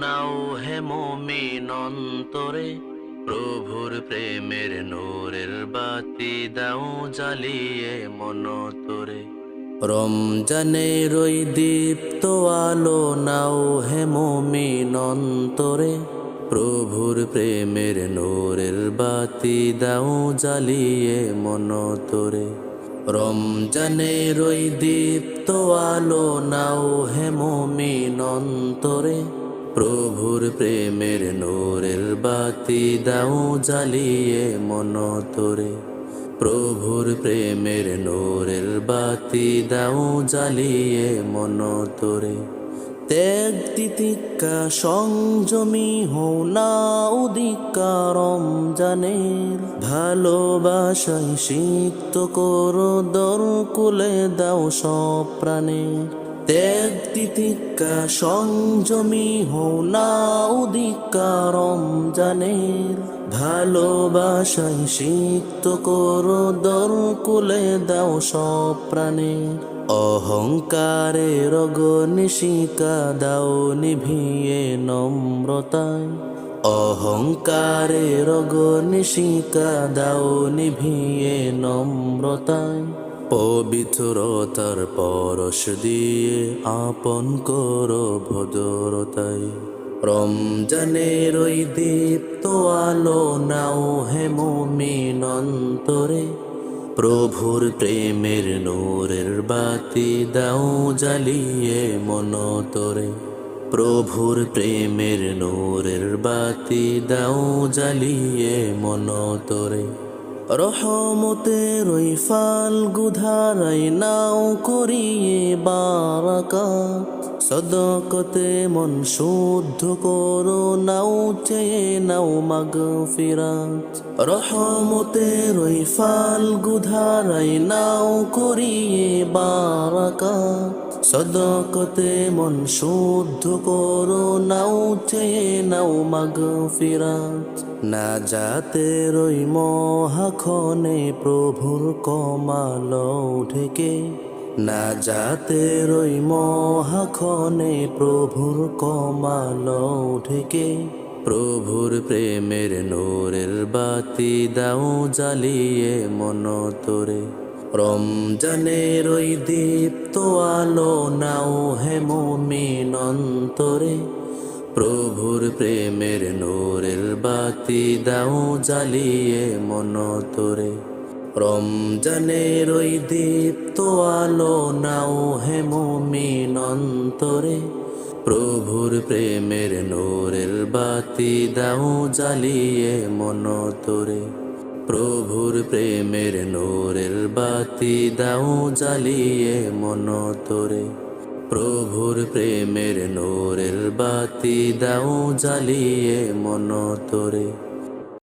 নাও হে মুমিন অন্তরে, প্রভুর প্রেমের নূরের বাতি দাও জ্বালিয়ে মন তোরে। রমজানের ওই দীপ্ত আলো নাও হে মুমিন অন্তরে, প্রভুর প্রেমের নূরের বাতি দাও জ্বালিয়ে মন তোরে। রমজানের ওই দীপ্ত আলো নাও হে মুমিন অন্তরে, প্রভুর প্রেমের নূরের বাতি দাও জ্বালিয়ে মন তোরে। প্রভুর প্রেমের নূরের বাতি দাও জ্বালিয়ে মন তোরে। ত্যাগ তিতিক্ষা সংযমী হও না উদিকা রমজানের, ভালোবাসায় সিক্ত করো দর কুলে দাও সব প্রাণে। ত্যাগ তিতিক্ষা সংযমী হও না উদিকা রমজানের, ভালোবাসায় সিক্ত করো দর কুলে দাও সব প্রাণে। অহংকারের অগনিশিকা দাও নিভিয়ে নম্রতায়, অহংকারের অগনিশিকা দাও নিভিয়ে নম্রতায়। পবিত্রতার পরশ দিয়ে আপন করো ভদ্রতায়। রমজানের ওই দীপ্ত আলো নাও হে মুমিন অন্তরে, প্রভুর প্রেমের নূরের বাতি দাও জ্বালিয়ে মন তোরে। প্রভুর প্রেমের নূরের বাতি দাও জ্বালিয়ে মন তোরে। রহমতের ওই ফাল্গু ধারাই নাও করিয়ে বারাকাত, সদকতে মন শুদ্ধ করো নাও চেয়ে নাও মাগফিরাত। রহমতের ওই ফাল্গু ধারাই নাও করিয়ে বারাকাত, সদকতে মন শুদ্ধ করো নাও চেয়ে নাও মাগফিরাত। না জাতের ওই মহাক্ষণে প্রভুর কমাল ঢেকে, না জাতের ওই মহাক্ষণে প্রভুর কমাল ঢেকে। প্রভুর প্রেমের নূরের বাতি দাও জ্বালিয়ে মন তোরে। রমজানের ওই দীপ্ত আলো নাও হে মুমিন অন্তরে, প্রভুর প্রেমের নূরের বাতি দাও জ্বালিয়ে মন তোরে। রমজানের ওই দীপ্ত আলো নাও হে মুমিন অন্তরে, প্রভুর প্রেমের নূরের বাতি দাও জ্বালিয়ে মন তোরে। প্রভুর প্রেমের নূরের বাতি দাও জ্বালিয়ে মন তোরে। প্রভুর প্রেমের নূরের বাতি দাও জ্বালিয়ে মন তোরে।